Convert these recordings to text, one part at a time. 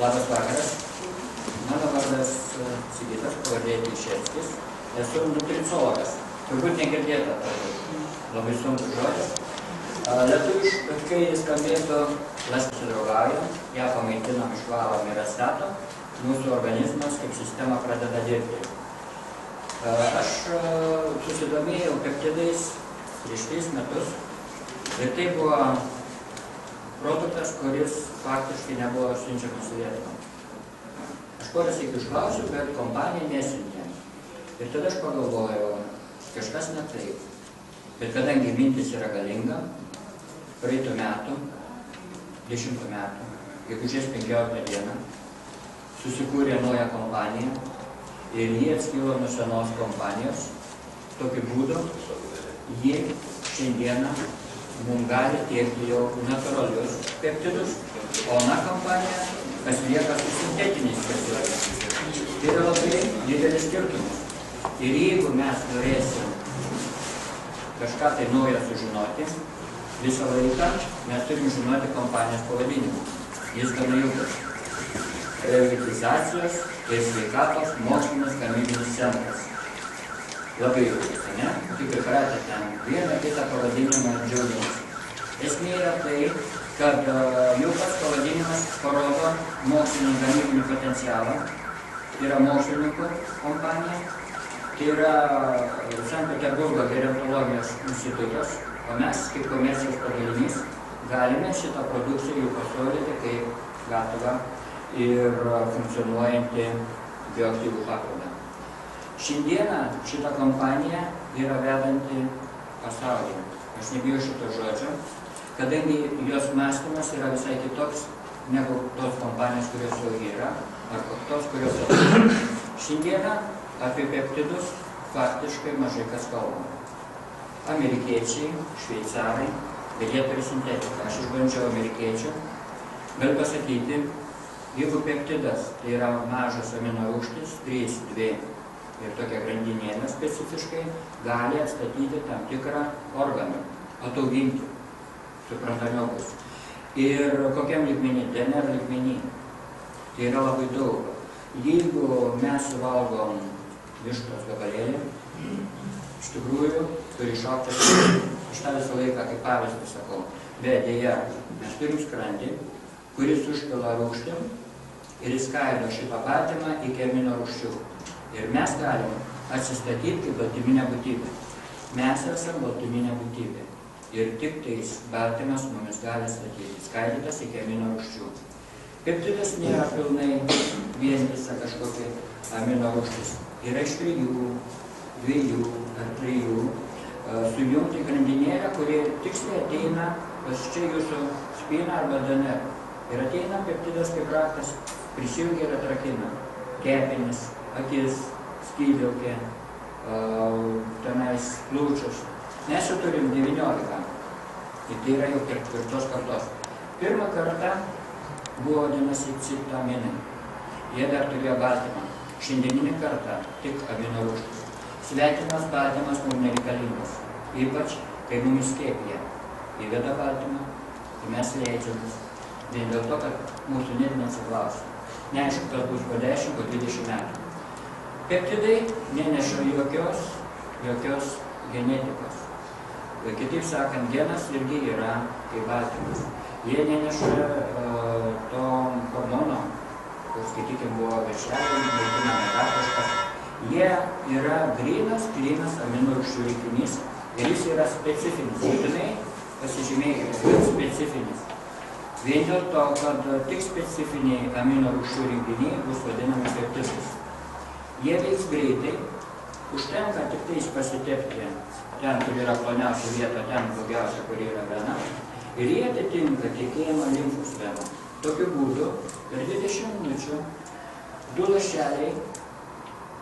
Labas vakaras. Mano vardas Sigitas, pavardė Kliševskis. Esu nutricologas. Turbūt negirdėta, labai sunkus žodis. Lietuviškai skambėtų mes susidraugaujam, ją pamaitinam, išvalom ir atstatom, mūsų organizmas kaip sistema pradeda dirbti. Aš susidomėjau peptidais prieš 3 metus ir tai buvo produktas, kuris faktiškai nebuvo siunčiamas į Lietuvą. Aš porąsyk išklausiau, bet kompanija nesiuntė. Ir tada aš pagalvojau, kažkas ne taip. Bet kadangi mintis yra galinga, praeitų metų, 10 metų, gegužės 15 dieną, susikūrė naują kompaniją ir jie atskilo nuo senos kompanijos. Tokiu būdu jie šiandieną mums gali tiekti jau natūralius peptidus, o ana kompanija pasilieka su sintetiniais peptidais. Tai yra labai didelis skirtumas. Ir jeigu mes norėsim kažką tai naujo sužinoti, visą laiką mes turim žinoti kompanijos pavadinimą. Jis gana ilgas. Revitalizacijos ir sveikatos mokslinis gamybinis centras. Labai ilgas, ne? Tik įpratę ten vieną kitą pavadinimą džiaugiamės. Esmė yra tai, kad jau pats pavadinimas parodo mokslinį gamybinį potencialą. Tai yra mokslininkų kompanija. Tai yra Sankt Peterburgo gerontologijos institutas, o mes, kaip komercijos padalinys, galime šitą produkciją jau pasiūlyti kaip gatavą ir funkcionuojantį bioaktyvų papildą. Šiandieną šita kompanija yra vedanti pasaulyje. Aš nebijau šito žodžio, kadangi jos mąstymas yra visai kitoks negu tos kompanijos, kurios jau yra, ar tos, kurios atėjo. Šiandieną apie peptidus faktiškai mažai kas kalbama. Amerikiečiai, šveicarai, bet jie turi sintetiką. Aš išbandžiau amerikiečių. Galiu pasakyti, jeigu peptidas tai yra mažas amino rūgštis, 3, 2 ir tokia grandinėlė specifiškai, gali atstatyti tam tikrą organą, atauginti, suprantamiokus. Ir kokiam lygmenį? DNR lygmenį. Tai yra labai daug. Jeigu mes suvalgom vištos gabalėlį, iš tikrųjų turi šokti. Aš tą visą laiką kaip pavyzdį sakau. Bet dėja, mes turim skrandį, kuris užpila rūgštim ir įskaido šitą baltymą iki amino rūgščių. Ir mes galim atsistatyti kaip baltyminė būtybė. Mes esame baltyminė būtybė. Ir tik tais baltymas mumis gali statyti, skaidytas iki amino rūgščių. Peptidas nėra pilnai vientisa kažkokia amino rūgštis. Yra iš 3, 2 ar 3 sujungti grandinėlę, kurie tiksliai ateina pas čia jūsų spyną arba DNR. Ir ateina peptidas kaip raktas, prisijungia ir atrakina kepenis, akis, skydliaukė, tenais plaučius. Mes jau turim 19. Ir tai yra jau 4 kartos. Pirmą kartą buvo vadinasi citaminai. Jie dar turėjo baltymą. Šiandieninį kartą tik amino rūgštis. Svetimas baltymas mums nereikalingas. Ypač, kai mums skiepija. Įveda baltymą, tai mes leidžiamės. Vien dėl to, kad mūsų net nesiklausia. Neaišku, kas bus po 10, po 20 metų. Peptidai neneša jokios genetikos. Kitaip sakant, genas irgi yra kaip baltymas. Jie neneša to hormono, kur skaitykim buvo viršelį, maitiname dar kažkas. Jie yra grynas amino rūgščių rinkinys ir jis yra specifinis. Būtinai pasižymėkite, specifinis. Vien dėl to, kad tik specifiniai amino rūgščių rinkiniai bus vadinami peptidais. Jie veiks greitai, užtenka tik tais pasitepti ten, kur yra ploniausia vieta, ten blogiausia, kur yra vena. Ir jie atitinka tekėjimą limfos veną. Tokiu būdu, per 20 minučių, 2 lašeliai,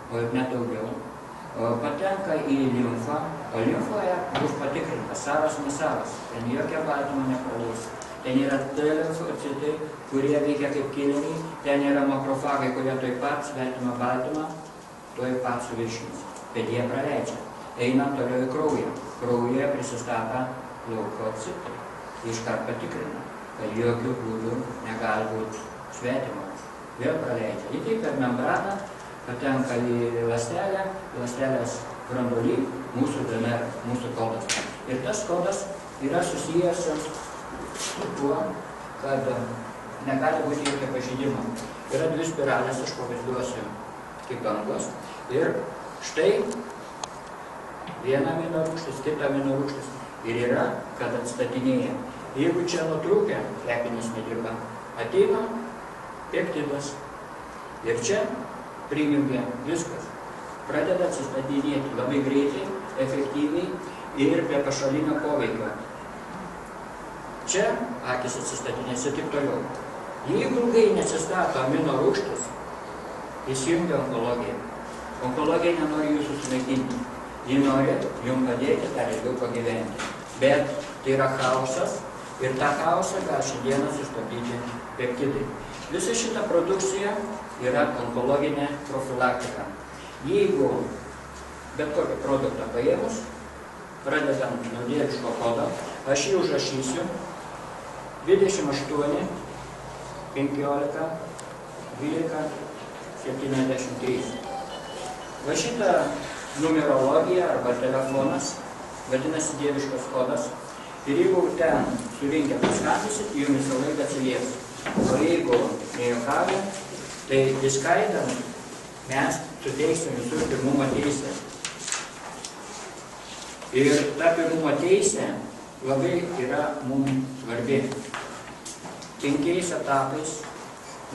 o net daugiau, patenka į limfą, o limfoje bus patikrinta savas, nesavas. Ten jokia baltymo nepraleis. Ten yra T limfocitai, kurie veikia kaip kileriai, ten yra makrofagai, kurie tuoj pat svetima baltymą, tuoj pat suviršins. Bet jie praleidžia. Eina toliau į kraują. Kraujuje prisistato leukocitai. Iškart patikrina, kad jokių būdų negali būti svetimo, vėl praleidžia. Ir taip per membraną patenka į ląstelę, ląstelės branduolį, mūsų DNR, mūsų kodas. Ir tas kodas yra susijęs su tuo, kad negali būti jokio pažeidimo. Yra dvi spiralės, aš pavaizduosiu kaip bangos. Ir štai viena amino rūgštis, kita amino rūgštis. Ir yra, kad atstatinėja. Jeigu čia nutrūkia, kepenys nedirba, ateina peptidas. Ir čia prijungia viskas. Pradeda atsistatinėti labai greitai, efektyviai ir be pašalinio poveikio. Čia akis atsistatinės ir taip toliau. Jeigu ilgai nesistato amino rūgštis, įsijungia onkologija. Onkologija nenori jūsų sunaikinti. Ji nori jums padėti dar ilgiau pagyventi. Bet tai yra chaosas ir tą chaosą gali šiandieną sustabdyti peptidai. Visa šita produkcija yra onkologinė profilaktika. Jeigu bet kokį produktą paėmus, pradedant nuo dieviško kodo, aš jį užrašysiu 28 15 12 73. Va šitą numerologiją arba telefonas vadinasi dieviškas kodas. Ir jeigu ten surinkę paskambysit, jums visą laiką atsilieps. O jeigu nejuokavę, tai įskaidant mes suteiksim visur pirmumo teisę. Ir ta pirmumo teisė labai yra mums svarbi. 5 etapais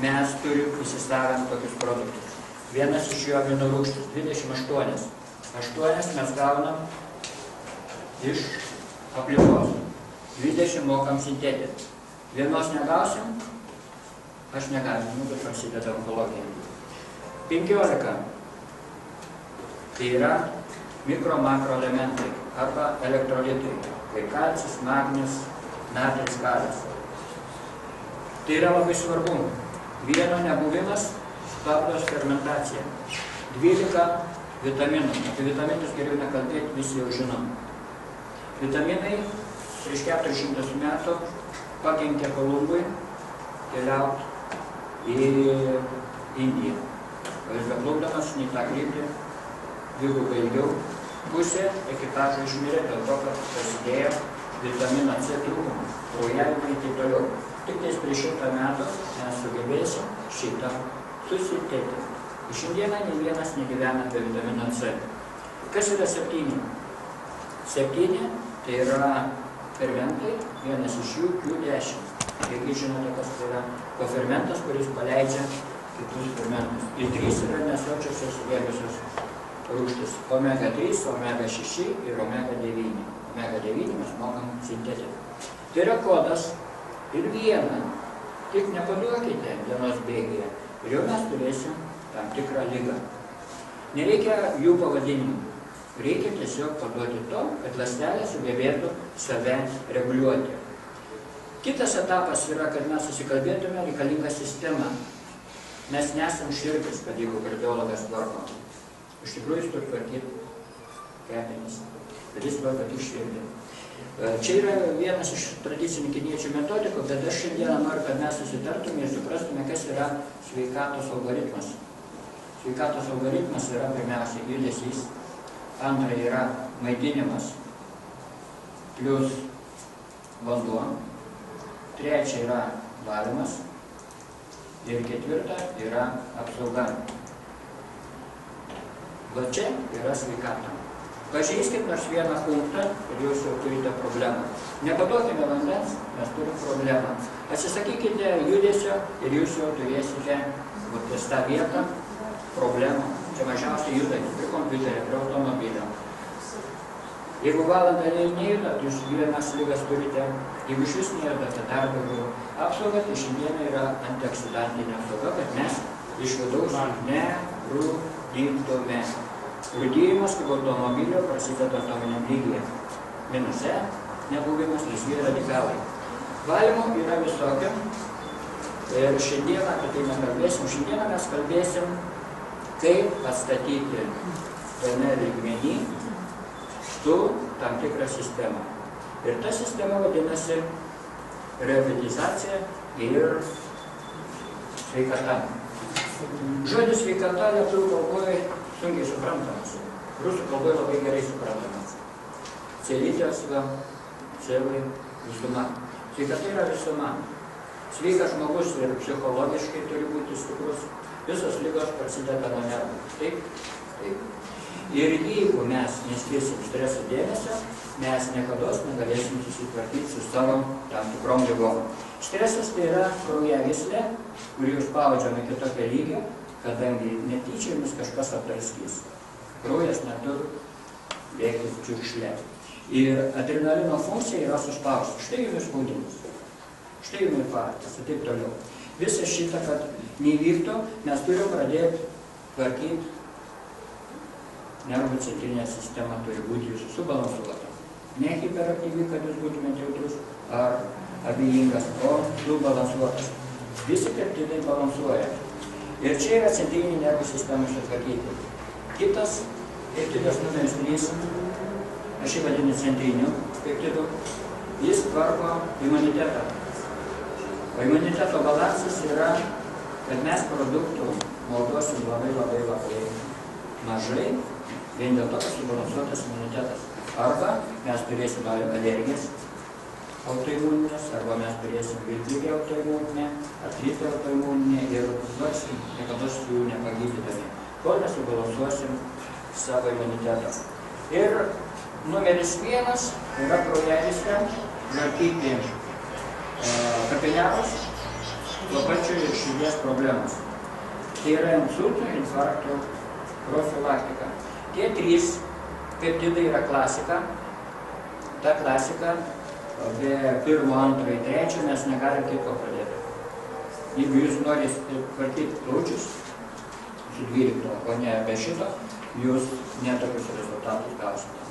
mes turim įsisavint tokius produktus. Vienas iš jų amino rūgštis, 28. 8 mes gaunam iš aplinkos. 20 mokam sintetinti. Vienos negausim, aš negausim, bet prasideda onkologija. 15. Tai yra mikro-makro elementai arba elektrolitai, kaip kalcis, magnis, natris, kalis. Tai yra labai svarbu. Vieno nebuvimas stabdos fermentaciją. 12 vitaminų. Apie vitaminus geriau nekalbėti, visi jau žinom. Vitaminai prieš 400 metų pakenkė Kolumbui keliauti į Indiją. O jis beplaukdamas į tą kryptį dvigubai ilgiau. Pusė ekipažo išmirė dėl to, kad prasidėjo vitamino C trūkumas, kraujavimai ir taip toliau. Tik tais prieš 100 metų mes sugebėsim šitą susiteikti. Šiandieną nei vienas negyvena be vitamino C. Kas yra 7? 7 tai yra fermentai, vienas iš jų Q10. Jeigu žinote, kas tai yra kofermentas, kuris paleidžia kitus fermentus. Ir 3 yra nesočiosios riebiosios rūgštys. Omega 3, omega 6 ir omega 9. Omega 9 mes mokam sintetinti. Tai yra kodas ir vieną. Tik nepaduokite dienos bėgėje. Ir jau mes turėsim tam tikrą ligą. Nereikia jų pavadinimų. Reikia tiesiog paduoti to, kad ląstelė sugebėtų save reguliuoti. Kitas etapas yra, kad mes susikalbėtume reikalingą sistemą. Mes nesam širdis, kad jeigu kardiologas tvarko. Iš tikrųjų jis turi tvarkyti kepenis, bet jis tvarko tik širdį. Čia yra vienas iš tradicinių kiniečių metodikų, bet aš šiandieną noriu, kad mes susitartume ir suprastume, kas yra sveikatos algoritmas. Sveikatos algoritmas yra pirmiausia judesys, antra yra maitinimas plus vanduo, trečia yra valymas ir ketvirta yra apsauga. Va čia yra sveikata. Pažeiskit nors vieną punktą ir jūs jau turite problemą. Nepaduokime vandens, mes turim problemą. Atsisakykite judesio ir jūs jau turėsite ties tą vietą problemą. Čia mažiausiai judate prie kompiuterio, prie automobilio. Jeigu valandą nejudat, jūs vienas ligas turite. Jeigu iš vis nejudate, dar daugiau. Apsauga tai šiandieną yra antioksidantinė apsauga, kad mes iš vidaus nerūdytume. Rūdyjimas kaip automobilio prasideda atominiam lygyje. Minus E, nebuvimas, laisvi radikalai. Valymo yra visokio. Ir šiandieną apie tai nekalbėsim. Šiandieną mes kalbėsim, kaip atstatyti DNR lygmenį su tam tikrą sistemą. Ir ta sistema vadinasi reabilitacija ir sveikata. Žodis sveikata lietuvių kalboje sunkiai suprantamas. Rusų kalboje labai gerai suprantamas. Celytės, celai, visuma. Sveikata yra visuma. Sveikas žmogus ir psichologiškai turi būti stiprus. Visos ligos prasideda nuo nervų. Taip? Taip. Ir jeigu mes neskirsim streso dėmesio, mes niekados negalėsim susitvarkyti su savo tam tikrom ligom. Stresas tai yra kraujagyslė, kuri užspaudžiama iki tokio lygio, kadangi netyčiomis kažkas apdraskys. Kraujas neturi bėgti čiurkšle. Ir adrenalino funkcija yra suspausta. Štai jums spaudimas, štai jums infarktas ir taip toliau. Visą šitą, kad neįvyktų, mes turim pradėti tvarkyti. Nervų centrinė sistema turi būti jūsų subalansuota. Ne hiperaktyvi, kad jūs būtumėte jautrus ar abejingas, o subalansuotas. Visi peptidai balansuoja. Ir čia yra centrinė nervų sistema sutvarkyti. Kitas peptidas numeris 3, aš jį vadinu centriniu peptidu, jis tvarko imunitetą. O imuniteto balansas yra, kad mes produktų naudosim labai mažai, vien dėl to, kad subalansuotas imunitetas. Arba mes turėsim alergijas autoimuninės, arba mes turėsim vilkligę autoimuninę, artritą autoimuninę ir varsim niekada jų nepagydydami. Kol mes subalansuosim savo imunitetą. Ir numeris 1 yra kraujagyslė, žartyti kapiliarus, tuo pačiu ir širdies problemas. Tai yra insultų ir infarktų profilaktika. Tie 3 peptidai yra klasika. Ta klasika, be 1, 2, 3 mes negalim kitko pradėti. Jeigu jūs norite tvarkyti plaučius su 12, o ne be šito, jūs netokius rezultatus gausite.